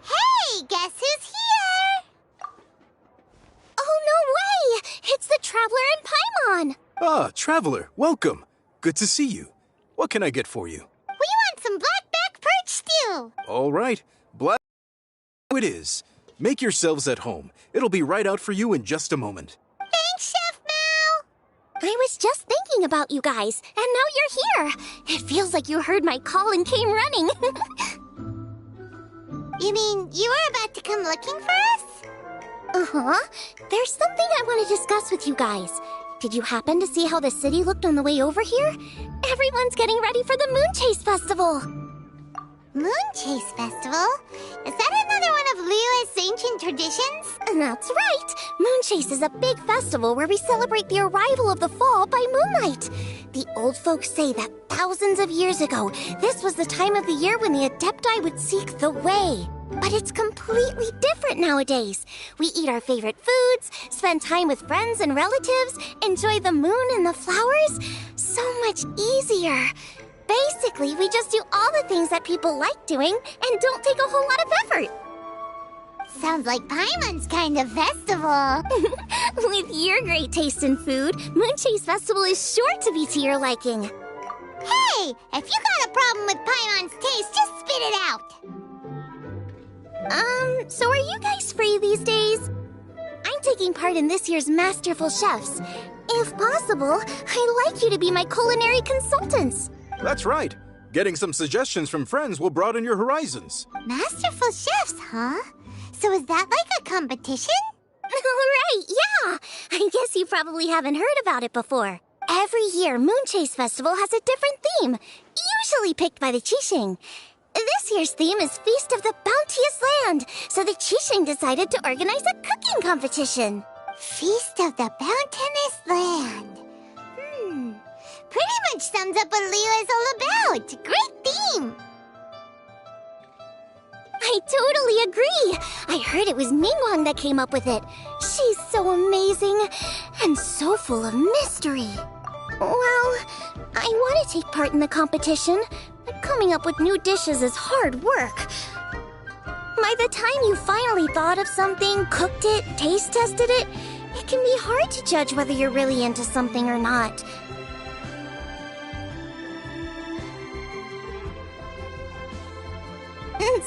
Hey, guess who's here? Oh, no way! It's the Traveler and Paimon! Ah, Traveler, welcome. Good to see you. What can I get for you? We want some blackback perch stew! All right, black it is. Make yourselves at home. It'll be right out for you in just a moment. Thanks, Chef Mao! I was just thinking about you guys, and now you're here. It feels like you heard my call and came running. You mean you were about to come looking for us? Uh-huh. There's something I want to discuss with you guys. Did you happen to see how the city looked on the way over here? Everyone's getting ready for the Moon Chase Festival. Moon Chase Festival? Is that another one of Liyue's ancient traditions? That's right. Moon Chase is a big festival where we celebrate the arrival of the fall by moonlight. The old folks say that thousands of years ago, this was the time of the year when the Adepti would seek the way. But it's completely different nowadays. We eat our favorite foods, spend time with friends and relatives, enjoy the moon and the flowers. So much easier. Basically, we just do all the things that people like doing and don't take a whole lot of effort. Sounds like Paimon's kind of festival. With your great taste in food, Moon Chase Festival is sure to be to your liking. Hey, if you got a problem with Paimon's taste, just spit it out. So are you guys free these days? I'm taking part in this year's Masterful Chefs. If possible, I'd like you to be my culinary consultants. That's right. Getting some suggestions from friends will broaden your horizons. Masterful Chefs, huh? So is that like a competition? Right, yeah! I guess you probably haven't heard about it before. Every year, Moon Chase Festival has a different theme, usually picked by the Qixing. This year's theme is Feast of the Bounteous Land, so the Qixing decided to organize a cooking competition. Feast of the Bounteous Land. Pretty much sums up what Liyue is all about. Great theme! I totally agree. I heard it was Ningguang that came up with it. She's so amazing and so full of mystery. Well, I want to take part in the competition, but coming up with new dishes is hard work. By the time you finally thought of something, cooked it, taste tested it, it can be hard to judge whether you're really into something or not.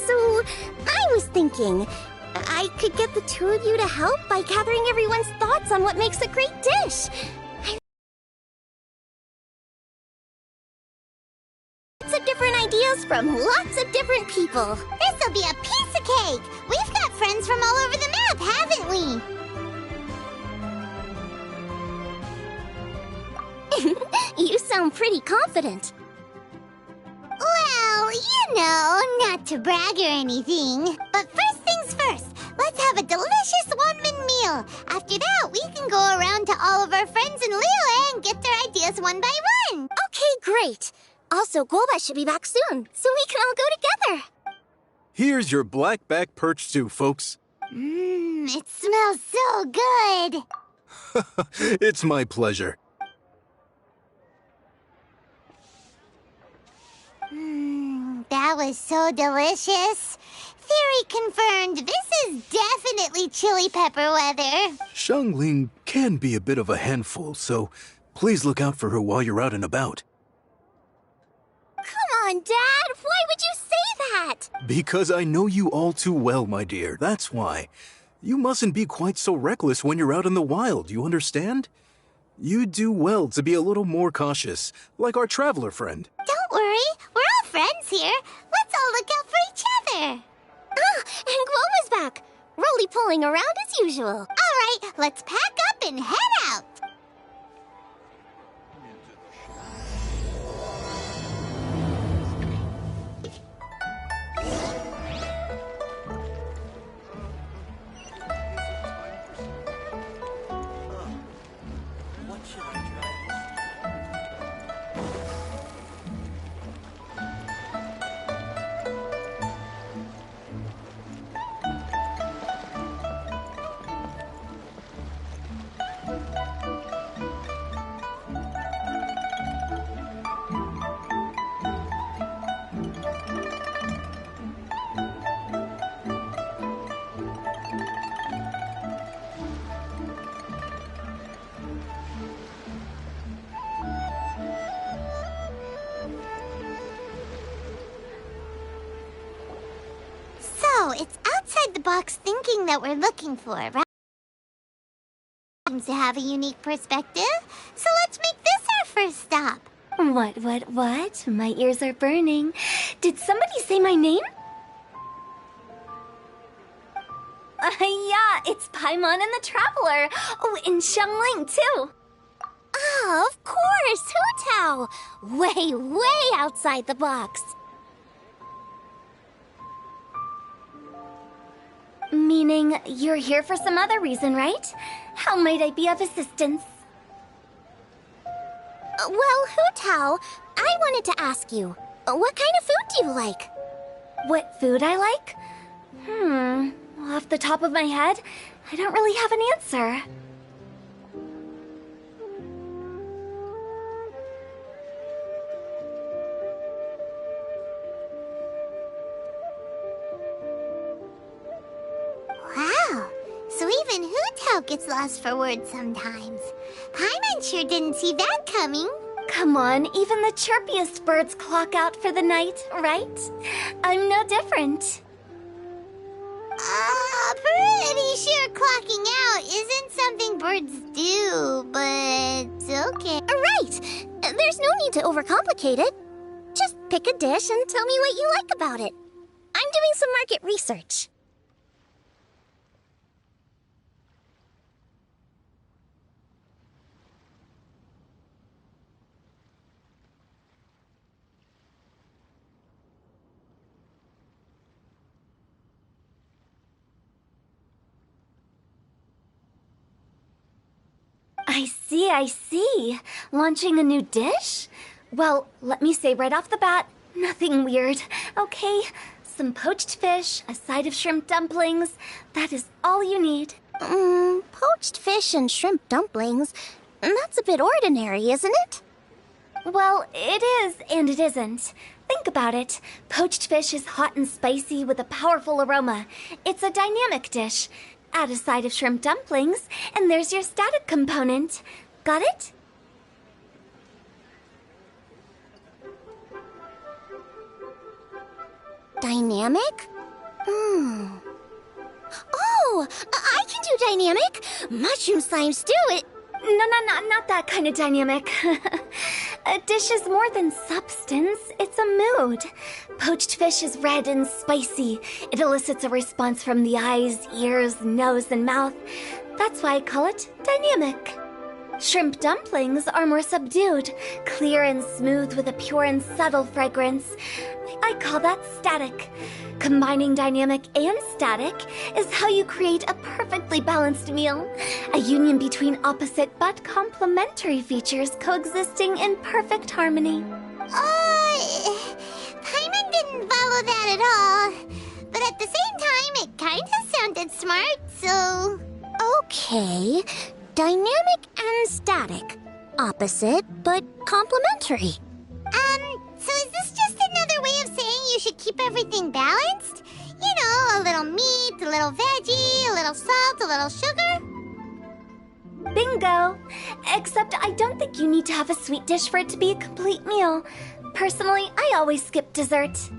So, I was thinking, I could get the two of you to help by gathering everyone's thoughts on what makes a great dish. Lots of different ideas from lots of different people. This'll be a piece of cake! We've got friends from all over the map, haven't we? You sound pretty confident. Well, you know, not to brag or anything. But first things first, let's have a delicious one-man meal. After that, we can go around to all of our friends in Liyue and get their ideas one by one. Okay, great. Also, Golba should be back soon, so we can all go together. Here's your blackback perch stew, folks. It smells so good. It's my pleasure. That was so delicious. Theory confirmed. This is definitely chili pepper weather. Xiangling can be a bit of a handful, so please look out for her while you're out and about. Come on, Dad. Why would you say that? Because I know you all too well, my dear. That's why. You mustn't be quite so reckless when you're out in the wild, you understand? You do well to be a little more cautious, like our traveler friend. Don't worry. We're all friends here. Let's all look out for each other. Ah, and Gloma's back. Roly-poling around as usual. All right, let's pack up and head out. box thinking that we're looking for, right? Seems to have a unique perspective, so let's make this our first stop. What? My ears are burning. Did somebody say my name? Yeah, it's Paimon and the Traveler. Oh, and Xiangling, too. Oh, of course, Hu Tao! Way outside the box. Meaning you're here for some other reason, right? How might I be of assistance? Well, Hu Tao, I wanted to ask you, what kind of food do you like? What food I like? Off the top of my head, I don't really have an answer. Wow, so even Hu Tao gets lost for words sometimes. Paimon sure didn't see that coming. Come on, even the chirpiest birds clock out for the night, right? I'm no different. Pretty sure clocking out isn't something birds do, but okay. Right! There's no need to overcomplicate it. Just pick a dish and tell me what you like about it. I'm doing some market research. I see. Launching a new dish? Well, let me say right off the bat, nothing weird, okay? Some poached fish, a side of shrimp dumplings. That is all you need. Poached fish and shrimp dumplings. That's a bit ordinary, isn't it? Well, it is and it isn't. Think about it. Poached fish is hot and spicy with a powerful aroma. It's a dynamic dish. Add a side of shrimp dumplings, and there's your static component. Got it? Dynamic? Oh, I can do dynamic. Mushroom slime stew it. No, not that kind of dynamic. A dish is more than substance, it's a mood. Poached fish is red and spicy. It elicits a response from the eyes, ears, nose, and mouth. That's why I call it dynamic. Shrimp dumplings are more subdued, clear and smooth with a pure and subtle fragrance. I call that static. Combining dynamic and static is how you create a perfectly balanced meal. A union between opposite but complementary features coexisting in perfect harmony. Paimon didn't follow that at all. But at the same time, it kinda sounded smart, so... Okay, dynamic and static. Opposite, but complementary. So is this just another way of saying you should keep everything balanced? You know, a little meat, a little veggie, a little salt, a little sugar? Bingo! Except I don't think you need to have a sweet dish for it to be a complete meal. Personally, I always skip dessert.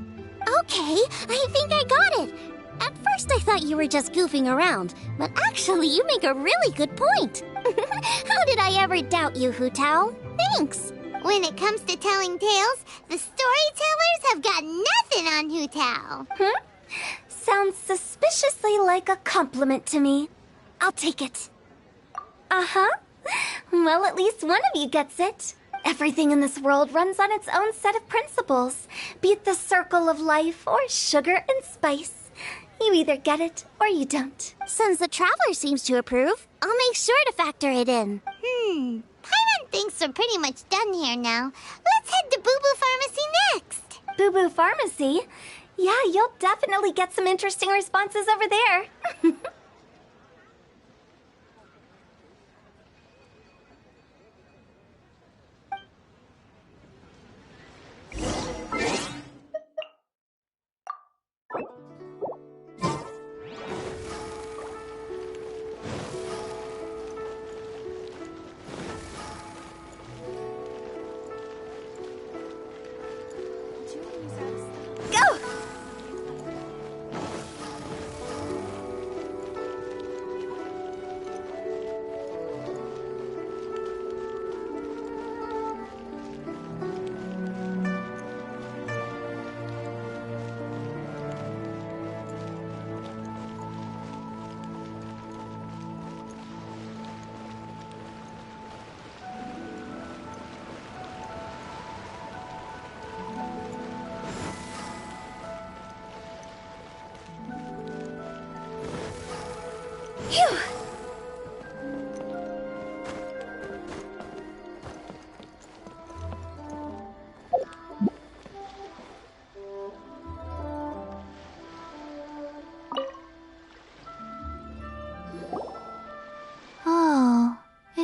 Okay, I think I got it. At first I thought you were just goofing around, but actually you make a really good point. How did I ever doubt you, Hu Tao? Thanks. When it comes to telling tales, the storytellers have got nothing on Hu Tao. Sounds suspiciously like a compliment to me. I'll take it. Uh-huh. Well, at least one of you gets it. Everything in this world runs on its own set of principles, be it the circle of life or sugar and spice. You either get it or you don't. Since the Traveler seems to approve, I'll make sure to factor it in. Paimon thinks we're pretty much done here now. Let's head to Boo Boo Pharmacy next. Boo Boo Pharmacy? Yeah, you'll definitely get some interesting responses over there.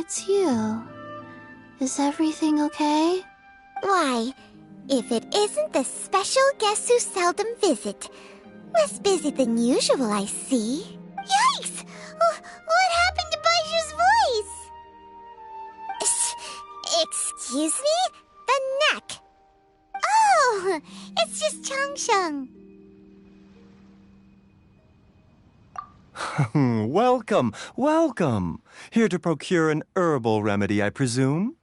it's you. Is everything okay? Why, if it isn't the special guests who seldom visit. Less busy than usual, I see. Yikes! What happened to Baishu's voice? Excuse me? The neck. Oh, it's just Changsheng. Welcome, welcome. Here to procure an herbal remedy, I presume?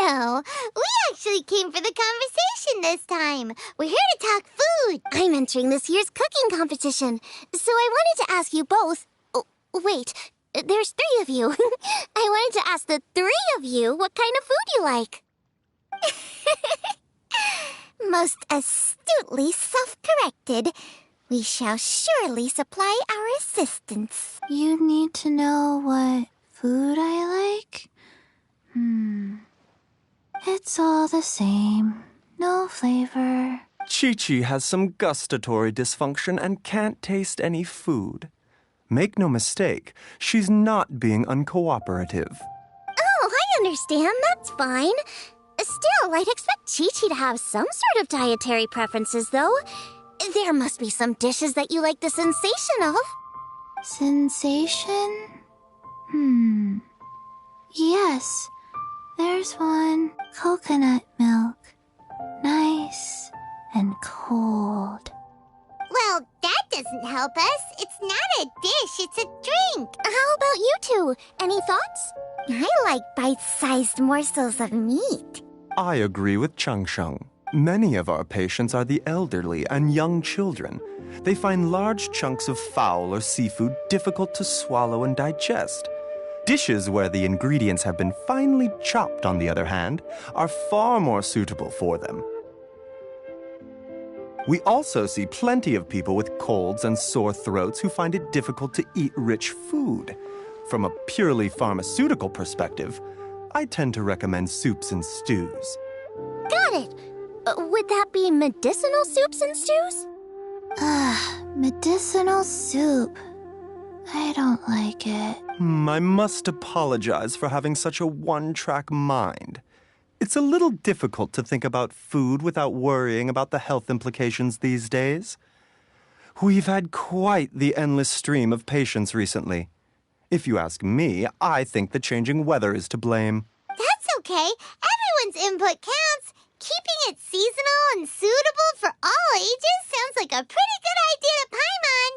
No. We actually came for the conversation this time. We're here to talk food. I'm entering this year's cooking competition, so I wanted to ask you both. Oh, wait, there's 3 of you. I wanted to ask the 3 of you what kind of food you like. Most astutely self-corrected. We shall surely supply our assistance. You need to know what food I like? It's all the same. No flavor. Chi-Chi has some gustatory dysfunction and can't taste any food. Make no mistake, she's not being uncooperative. Oh, I understand. That's fine. Still, I'd expect Chi-Chi to have some sort of dietary preferences, though. There must be some dishes that you like the sensation of. Sensation? Yes. There's one. Coconut milk. Nice and cold. Well, that doesn't help us. It's not a dish, it's a drink. How about you 2? Any thoughts? I like bite-sized morsels of meat. I agree with Changsheng. Many of our patients are the elderly and young children. They find large chunks of fowl or seafood difficult to swallow and digest. Dishes where the ingredients have been finely chopped, on the other hand, are far more suitable for them. We also see plenty of people with colds and sore throats who find it difficult to eat rich food. From a purely pharmaceutical perspective, I tend to recommend soups and stews. Got it. Would that be medicinal soups and stews? Medicinal soup. I don't like it. I must apologize for having such a one-track mind. It's a little difficult to think about food without worrying about the health implications these days. We've had quite the endless stream of patients recently. If you ask me, I think the changing weather is to blame. That's okay. Everyone's input counts. Keeping it seasonal and suitable for all ages sounds like a pretty good idea to Paimon.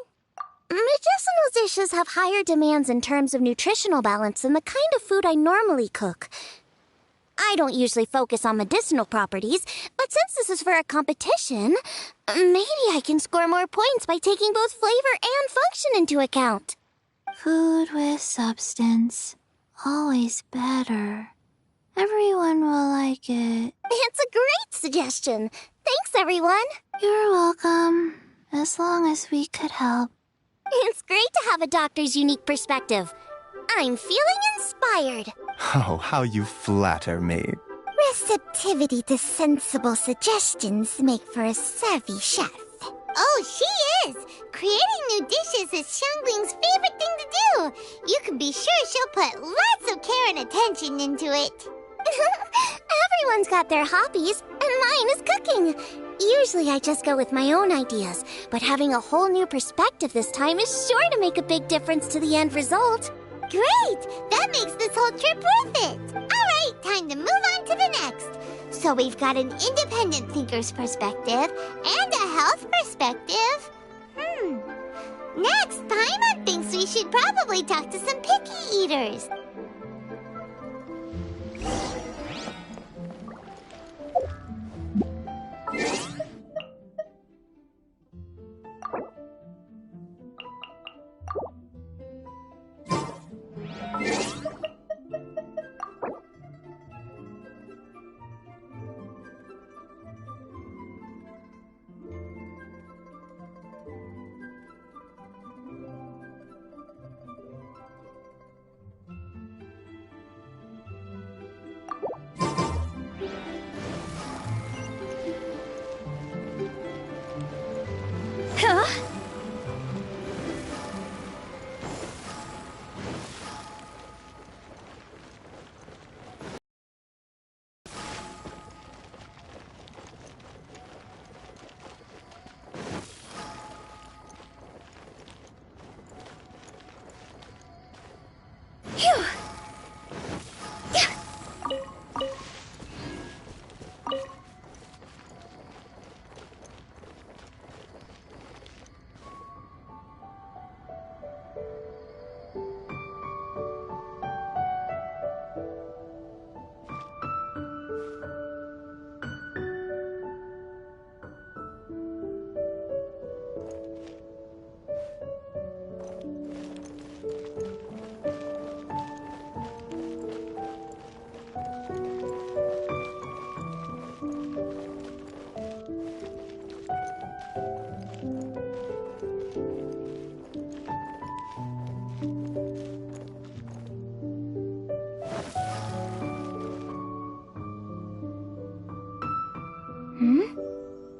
Medicinal dishes have higher demands in terms of nutritional balance than the kind of food I normally cook. I don't usually focus on medicinal properties, but since this is for a competition, maybe I can score more points by taking both flavor and function into account. Food with substance. Always better. Everyone will like it. It's a great suggestion. Thanks, everyone. You're welcome. As long as we could help. It's great to have a doctor's unique perspective. I'm feeling inspired. Oh, how you flatter me. Receptivity to sensible suggestions make for a savvy chef. Oh, she is! Creating new dishes is Xiangling's favorite thing to do. You can be sure she'll put lots of care and attention into it. Everyone's got their hobbies, and mine is cooking. Usually I just go with my own ideas, but having a whole new perspective this time is sure to make a big difference to the end result. Great! That makes this whole trip worth it! Alright, time to move on to the next. So we've got an independent thinker's perspective and a health perspective. Next, Paimon thinks we should probably talk to some picky eaters.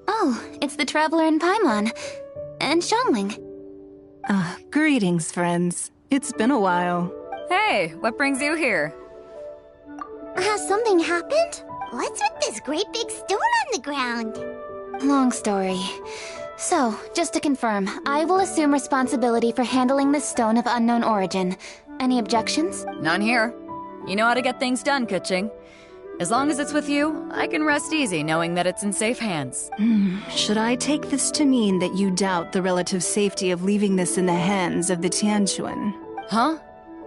Oh, it's the Traveler and Paimon. And Xiangling. Greetings, friends. It's been a while. Hey, what brings you here? Has something happened? What's with this great big stone on the ground? Long story. So, just to confirm, I will assume responsibility for handling this stone of unknown origin. Any objections? None here. You know how to get things done, Kuching. As long as it's with you, I can rest easy knowing that it's in safe hands. Should I take this to mean that you doubt the relative safety of leaving this in the hands of the Tianquan? Huh?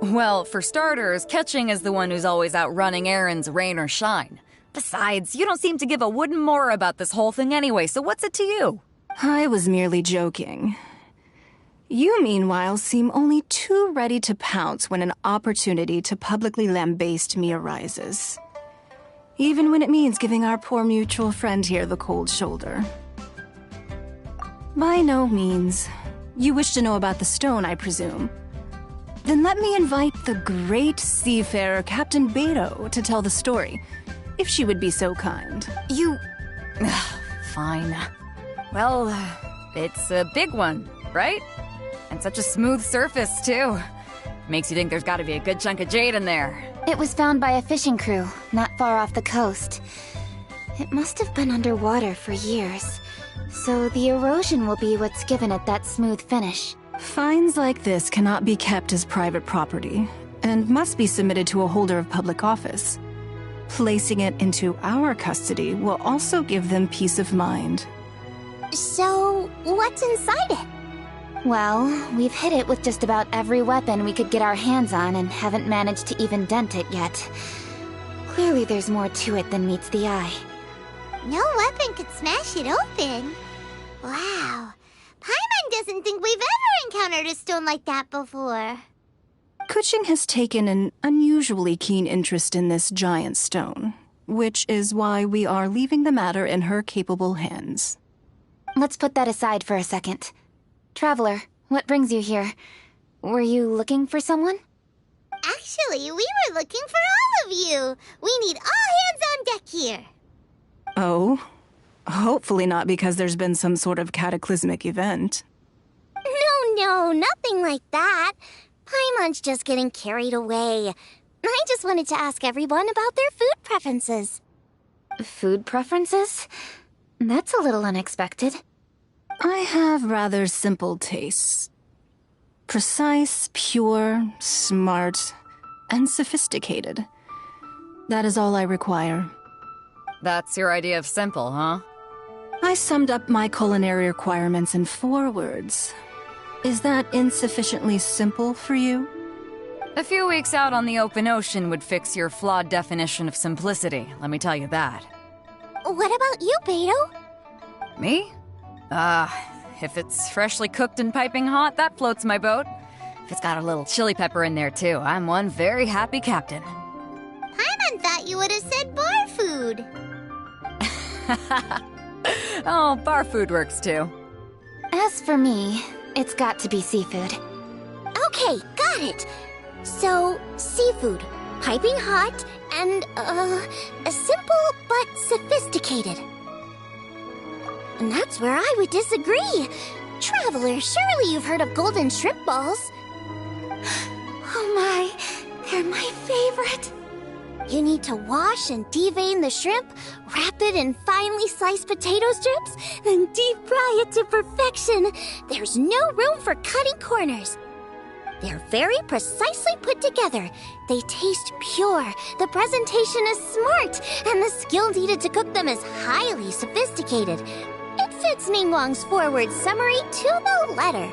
Well, for starters, Kuching is the one who's always out running errands, rain or shine. Besides, you don't seem to give a wooden more about this whole thing anyway, so what's it to you? I was merely joking. You, meanwhile, seem only too ready to pounce when an opportunity to publicly lambaste me arises. Even when it means giving our poor mutual friend here the cold shoulder. By no means. You wish to know about the stone, I presume. Then let me invite the great seafarer Captain Beto to tell the story, if she would be so kind. You... Fine. Well, it's a big one, right? And such a smooth surface, too. Makes you think there's gotta be a good chunk of jade in there. It was found by a fishing crew, not far off the coast. It must have been underwater for years, so the erosion will be what's given it that smooth finish. Finds like this cannot be kept as private property, and must be submitted to a holder of public office. Placing it into our custody will also give them peace of mind. So, what's inside it? Well, we've hit it with just about every weapon we could get our hands on and haven't managed to even dent it yet. Clearly there's more to it than meets the eye. No weapon could smash it open. Wow. Paimon doesn't think we've ever encountered a stone like that before. Kuching has taken an unusually keen interest in this giant stone, which is why we are leaving the matter in her capable hands. Let's put that aside for a second. Traveler, what brings you here? Were you looking for someone? Actually, we were looking for all of you. We need all hands on deck here. Oh? Hopefully not because there's been some sort of cataclysmic event. No, nothing like that. Paimon's just getting carried away. I just wanted to ask everyone about their food preferences. Food preferences? That's a little unexpected. I have rather simple tastes. Precise, pure, smart, and sophisticated. That is all I require. That's your idea of simple, huh? I summed up my culinary requirements in 4 words. Is that insufficiently simple for you? A few weeks out on the open ocean would fix your flawed definition of simplicity, let me tell you that. What about you, Beto? Me? If it's freshly cooked and piping hot, that floats my boat. If it's got a little chili pepper in there, too, I'm one very happy captain. Paimon thought you would have said bar food. Oh, bar food works, too. As for me, it's got to be seafood. Okay, got it. So, seafood, piping hot, and, simple but sophisticated. And that's where I would disagree. Traveler, surely you've heard of golden shrimp balls. Oh my, they're my favorite. You need to wash and devein the shrimp, wrap it in finely sliced potato strips, then deep fry it to perfection. There's no room for cutting corners. They're very precisely put together. They taste pure, the presentation is smart, and the skill needed to cook them is highly sophisticated. It fits Ningguang's forward summary to the letter.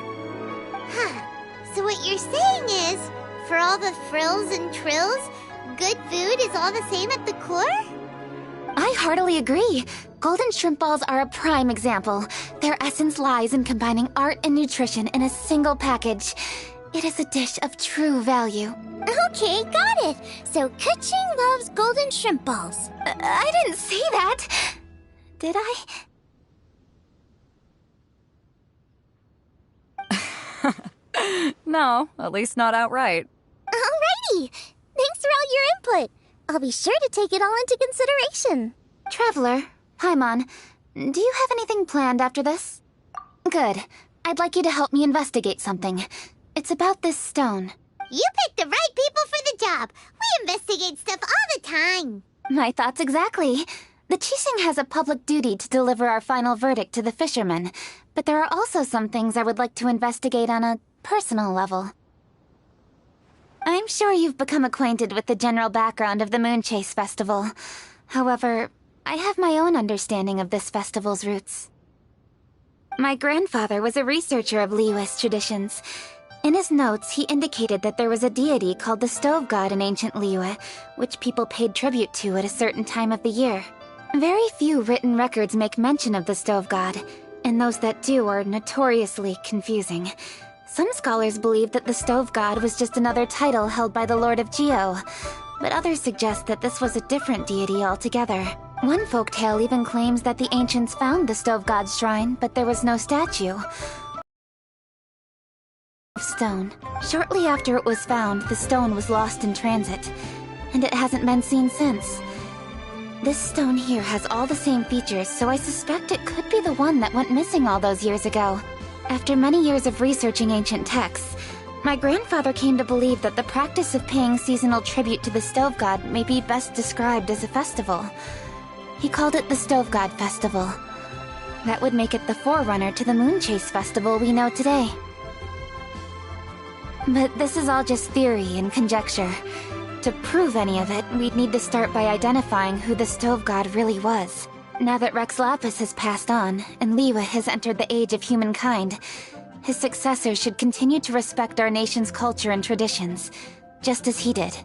Huh. So what you're saying is, for all the frills and trills, good food is all the same at the core? I heartily agree. Golden shrimp balls are a prime example. Their essence lies in combining art and nutrition in a single package. It is a dish of true value. Okay, got it. So Kuching loves golden shrimp balls. I didn't say that. Did I? No, at least not outright. Alrighty. Thanks for all your input. I'll be sure to take it all into consideration. Traveler, Paimon, Do you have anything planned after this? Good. I'd like you to help me investigate something. It's about this stone. You picked the right people for the job. We investigate stuff all the time. My thoughts exactly. The Qixing has a public duty to deliver our final verdict to the fishermen, but there are also some things I would like to investigate on a personal level. I'm sure you've become acquainted with the general background of the Moon Chase Festival. However, I have my own understanding of this festival's roots. My grandfather was a researcher of Liyue's traditions. In his notes, he indicated that there was a deity called the Stove God in ancient Liyue, which people paid tribute to at a certain time of the year. Very few written records make mention of the Stove God, and those that do are notoriously confusing. Some scholars believe that the Stove God was just another title held by the Lord of Geo, but others suggest that this was a different deity altogether. One folktale even claims that the ancients found the Stove God's shrine, but there was no statue of stone. Shortly after it was found, the stone was lost in transit, and it hasn't been seen since. This stone here has all the same features, so I suspect it could be the one that went missing all those years ago. After many years of researching ancient texts, my grandfather came to believe that the practice of paying seasonal tribute to the Stove God may be best described as a festival. He called it the Stove God Festival. That would make it the forerunner to the Moon Chase Festival we know today. But this is all just theory and conjecture. To prove any of it, we'd need to start by identifying who the Stove God really was. Now that Rex Lapis has passed on, and Liyue has entered the age of humankind, his successors should continue to respect our nation's culture and traditions, just as he did.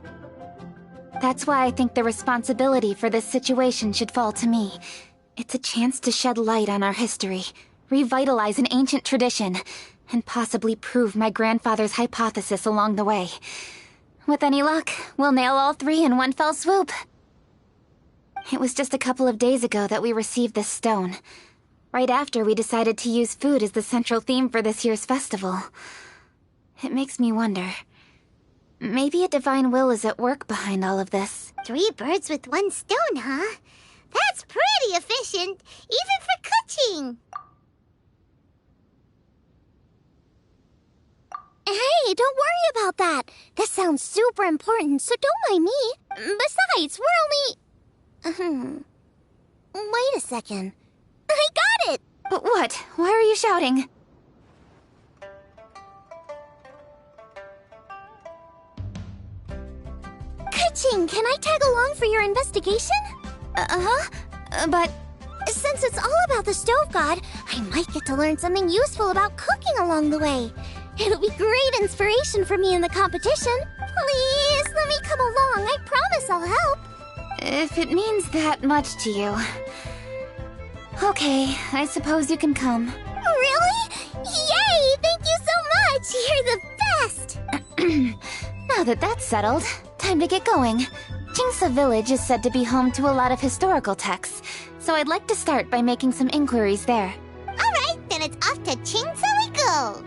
That's why I think the responsibility for this situation should fall to me. It's a chance to shed light on our history, revitalize an ancient tradition, and possibly prove my grandfather's hypothesis along the way. With any luck, we'll nail all three in one fell swoop. It was just a couple of days ago that we received this stone, right after we decided to use food as the central theme for this year's festival. It makes me wonder. Maybe a divine will is at work behind all of this. 3 birds with 1 stone, huh? That's pretty efficient, even for cooking. Hey, don't worry about that. This sounds super important, so don't mind me. Besides, we're only... Wait a second. I got it! What? Why are you shouting? Ka-ching, can I tag along for your investigation? But... Since it's all about the Stove God, I might get to learn something useful about cooking along the way. It'll be great inspiration for me in the competition. Please, let me come along. I promise I'll help. If it means that much to you... Okay, I suppose you can come. Really? Yay! Thank you so much! You're the best! Now that that's settled, time to get going. Jingsa Village is said to be home to a lot of historical texts, so I'd like to start by making some inquiries there. Alright, then it's off to Qingsa we go!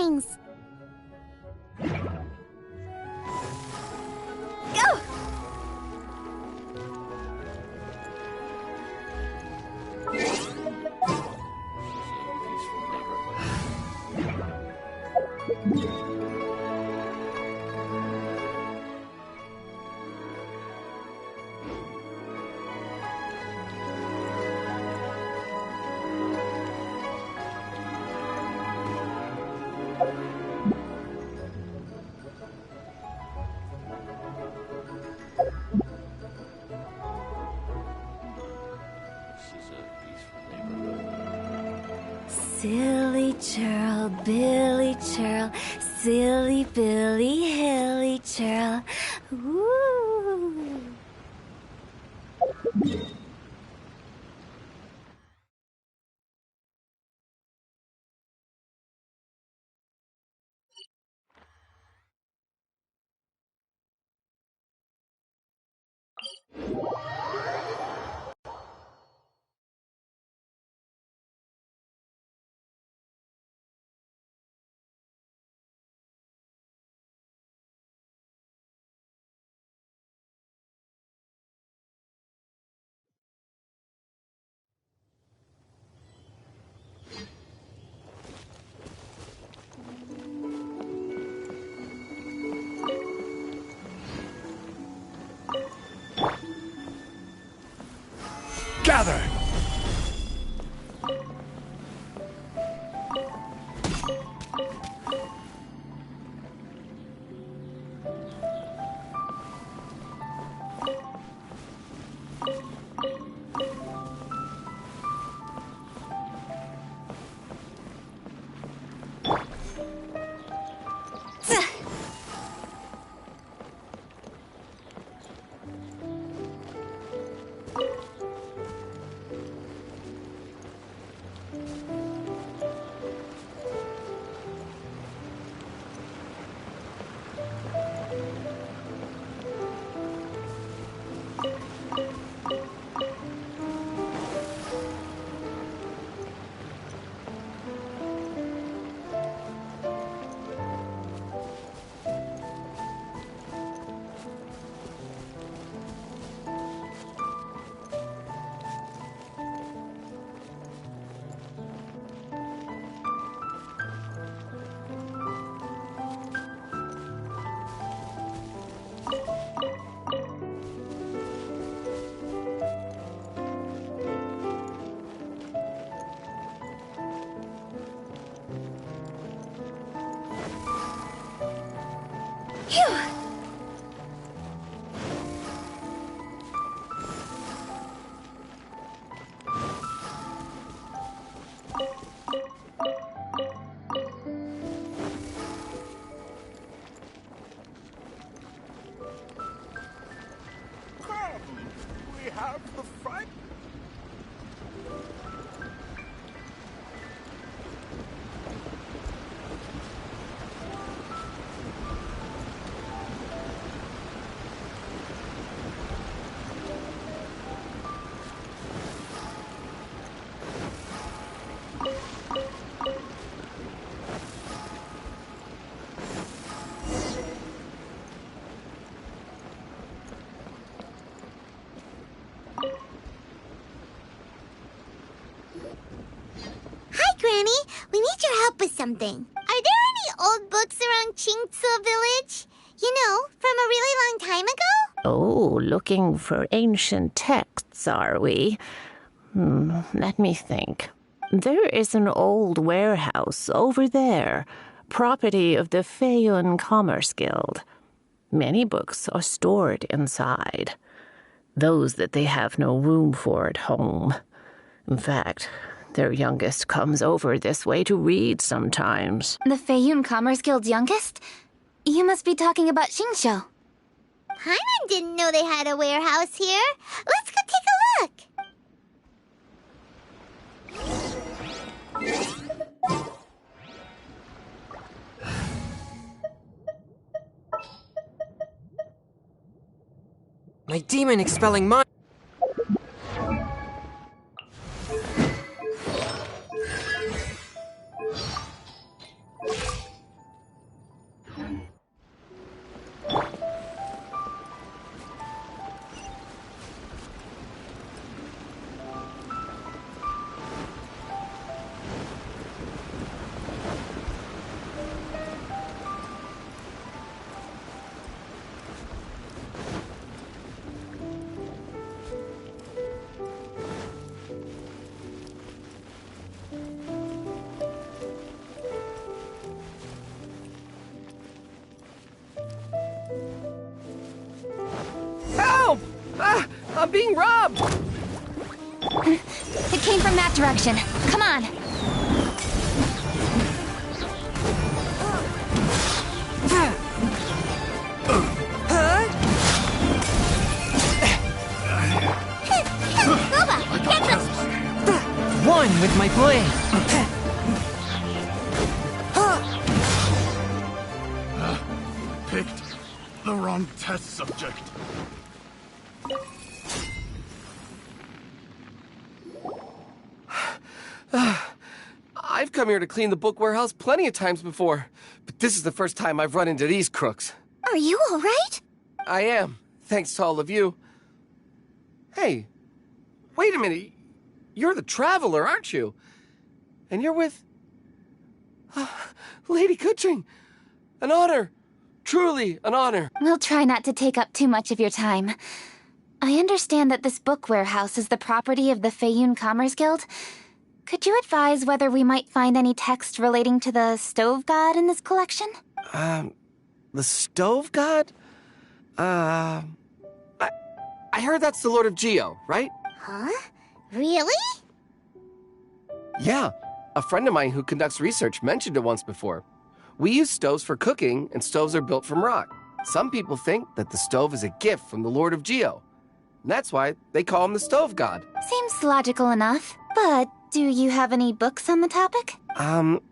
things. Go! Silly churl, Billy churl, silly Billy, hilly churl. Ooh. Gather! We have the fight. Hi, Granny. We need your help with something. Are there any old books around Qingce Village? You know, from a really long time ago? Oh, looking for ancient texts, are we? Let me think. There is an old warehouse over there, property of the Feiyun Commerce Guild. Many books are stored inside, those that they have no room for at home. In fact, their youngest comes over this way to read sometimes. The Feiyun Commerce Guild's youngest? You must be talking about Xingqiu. Paimon didn't know they had a warehouse here. Let's go take a look. My demon expelling mind. being robbed! It came from that direction. Come on. Boba, get them! One with my blade! Picked the wrong test subject. I've come here to clean the book warehouse plenty of times before, but this is the first time I've run into these crooks. Are you all right? I am, thanks to all of you. Hey, wait a minute. You're the Traveler, aren't you? And you're with... Lady Kuching. An honor. Truly an honor. We'll try not to take up too much of your time. I understand that this book warehouse is the property of the Feiyun Commerce Guild. Could you advise whether we might find any text relating to the Stove God in this collection? The Stove God? I heard that's the Lord of Geo, right? Huh? Really? Yeah. A friend of mine who conducts research mentioned it once before. We use stoves for cooking, and stoves are built from rock. Some people think that the stove is a gift from the Lord of Geo. And that's why they call him the Stove God. Seems logical enough, but do you have any books on the topic? I'm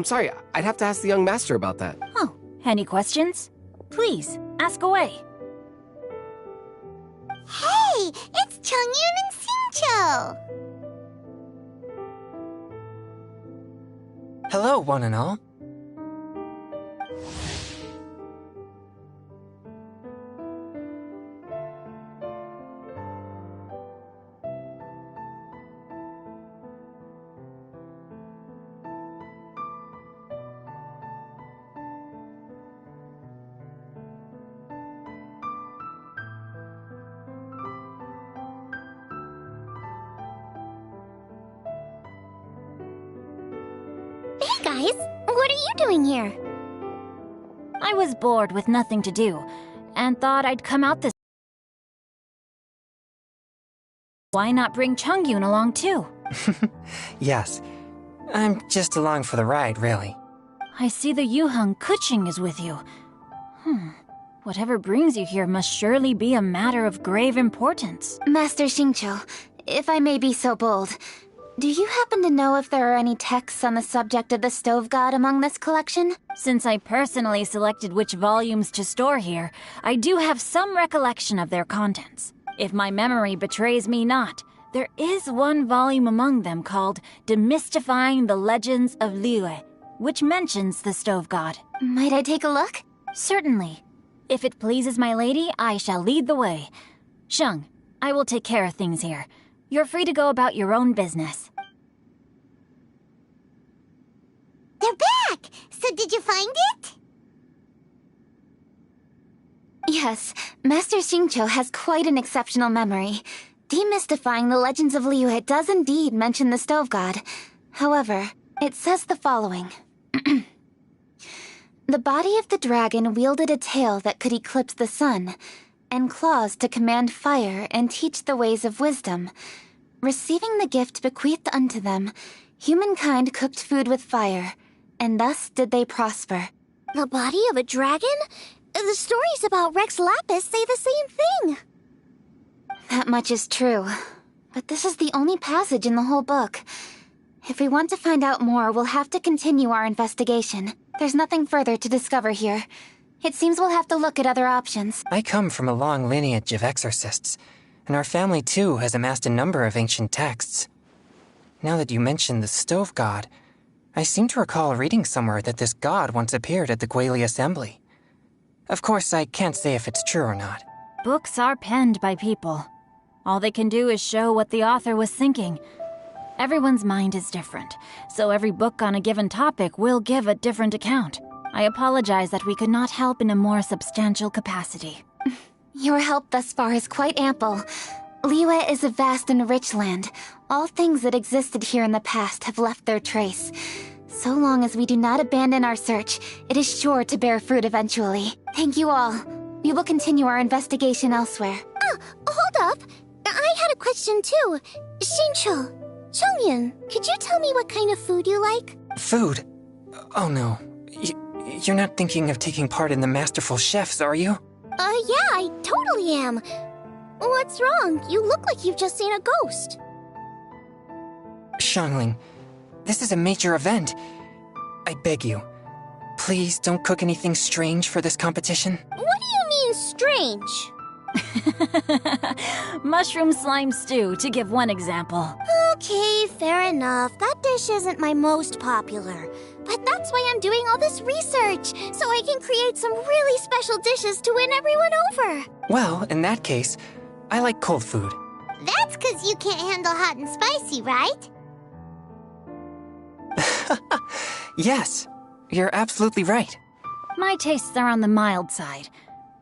sorry, I'd have to ask the young master about that. Oh, any questions? Please, ask away. Hey, it's Chongyun and Xingqiu! Hello, one and all. Hey guys, what are you doing here? I was bored with nothing to do, and thought I'd come out this... Why not bring Chongyun along too? Yes. I'm just along for the ride, really. I see the Yuheng Kuching is with you. Whatever brings you here must surely be a matter of grave importance. Master Xingqiu, if I may be so bold, do you happen to know if there are any texts on the subject of the Stove God among this collection? Since I personally selected which volumes to store here, I do have some recollection of their contents. If my memory betrays me not, there is one volume among them called Demystifying the Legends of Liyue, which mentions the Stove God. Might I take a look? Certainly. If it pleases my lady, I shall lead the way. Sheng, I will take care of things here. You're free to go about your own business. They're back! So did you find it? Yes, Master Xingqiu has quite an exceptional memory. Demystifying the Legends of Liyue does indeed mention the Stove God. However, it says the following. The body of the dragon wielded a tail that could eclipse the sun, and claws to command fire and teach the ways of wisdom. Receiving the gift bequeathed unto them, humankind cooked food with fire, and thus did they prosper. The body of a dragon? The stories about Rex Lapis say the same thing. That much is true, but this is the only passage in the whole book. If we want to find out more, we'll have to continue our investigation. There's nothing further to discover here. It seems we'll have to look at other options. I come from a long lineage of exorcists, and our family too has amassed a number of ancient texts. Now that you mention the Stove God, I seem to recall reading somewhere that this god once appeared at the Guili Assembly. Of course, I can't say if it's true or not. Books are penned by people. All they can do is show what the author was thinking. Everyone's mind is different, so every book on a given topic will give a different account. I apologize that we could not help in a more substantial capacity. Your help thus far is quite ample. Liyue is a vast and rich land. All things that existed here in the past have left their trace. So long as we do not abandon our search, it is sure to bear fruit eventually. Thank you all. We will continue our investigation elsewhere. Oh, hold up. I had a question too. Shincho, Chongyun, could you tell me what kind of food you like? Food? Oh no. You're not thinking of taking part in the Masterful Chefs, are you? Yeah, I totally am. What's wrong? You look like you've just seen a ghost. Xiangling, this is a major event. I beg you, please don't cook anything strange for this competition. What do you mean, strange? Mushroom slime stew, to give one example. Okay, fair enough. That dish isn't my most popular. But that's why I'm doing all this research, so I can create some really special dishes to win everyone over. Well, in that case, I like cold food. That's because you can't handle hot and spicy, right? Yes, you're absolutely right. My tastes are on the mild side.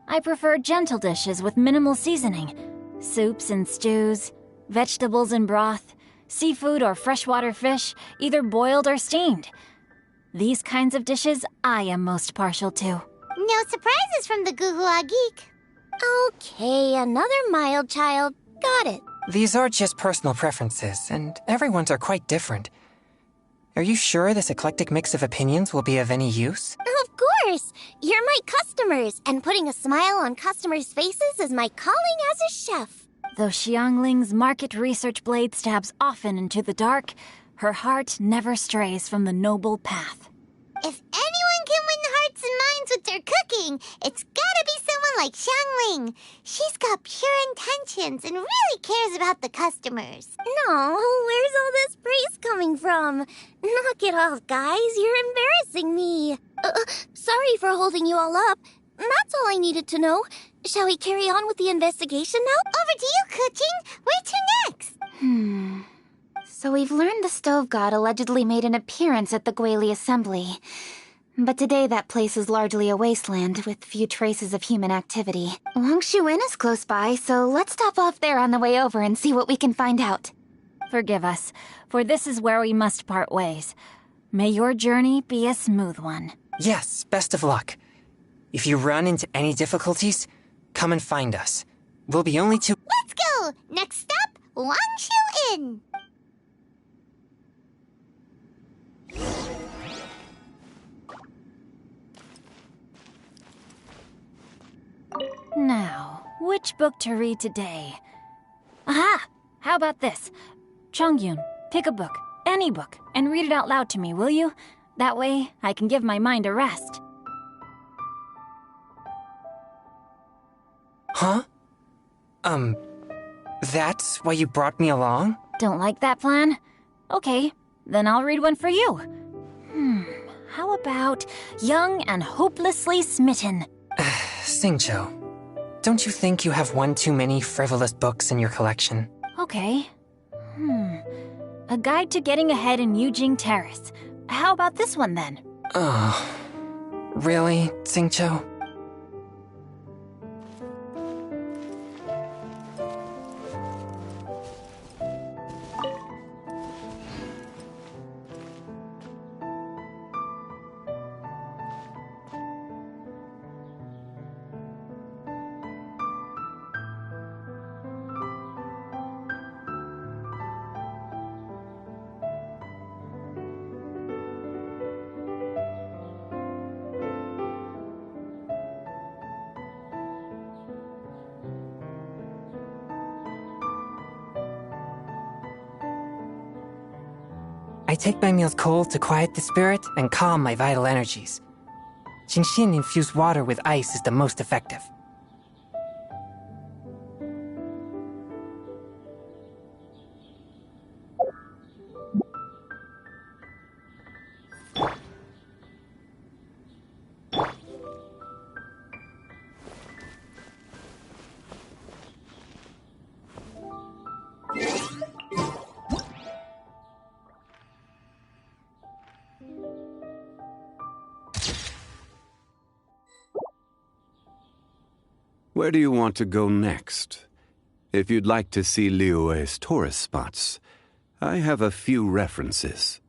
I prefer gentle dishes with minimal seasoning. Soups and stews, vegetables and broth, seafood or freshwater fish, either boiled or steamed. These kinds of dishes I am most partial to. No surprises from the Guhua Geek. Okay, another mild child. Got it. These are just personal preferences, and everyone's are quite different. Are you sure this eclectic mix of opinions will be of any use? Of course! You're my customers, and putting a smile on customers' faces is my calling as a chef. Though Xiangling's market research blade stabs often into the dark, her heart never strays from the noble path. If anyone can win hearts and minds with their cooking, it's gotta be someone like Xiangling. She's got pure intentions and really cares about the customers. No, where's all this praise coming from? Knock it off, guys. You're embarrassing me. Sorry for holding you all up. That's all I needed to know. Shall we carry on with the investigation now? Over to you, Kuching. Where to next? So we've learned the Stove God allegedly made an appearance at the Guili Assembly. But today that place is largely a wasteland with few traces of human activity. Wangshu Inn is close by, so let's stop off there on the way over and see what we can find out. Forgive us, for this is where we must part ways. May your journey be a smooth one. Yes, best of luck. If you run into any difficulties, come and find us. We'll be only two— Let's go! Next stop, Wangshu Inn. Now, which book to read today? Aha! How about this? Chongyun, pick a book, any book, and read it out loud to me, will you? That way, I can give my mind a rest. Huh? That's why you brought me along? Don't like that plan? Okay, then I'll read one for you. How about Young and Hopelessly Smitten? Xingqiu, don't you think you have one too many frivolous books in your collection? Okay. A Guide to Getting Ahead in Yujing Terrace. How about this one then? Oh, really, Xingqiu? I take my meals cold to quiet the spirit and calm my vital energies. Jingxin infused water with ice is the most effective. Where do you want to go next? If you'd like to see Liyue's tourist spots, I have a few references.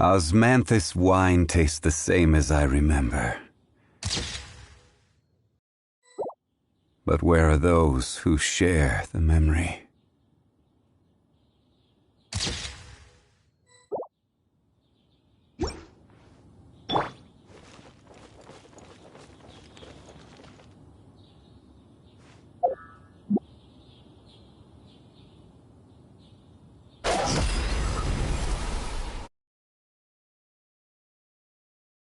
Osmanthus wine tastes the same as I remember. But where are those who share the memory?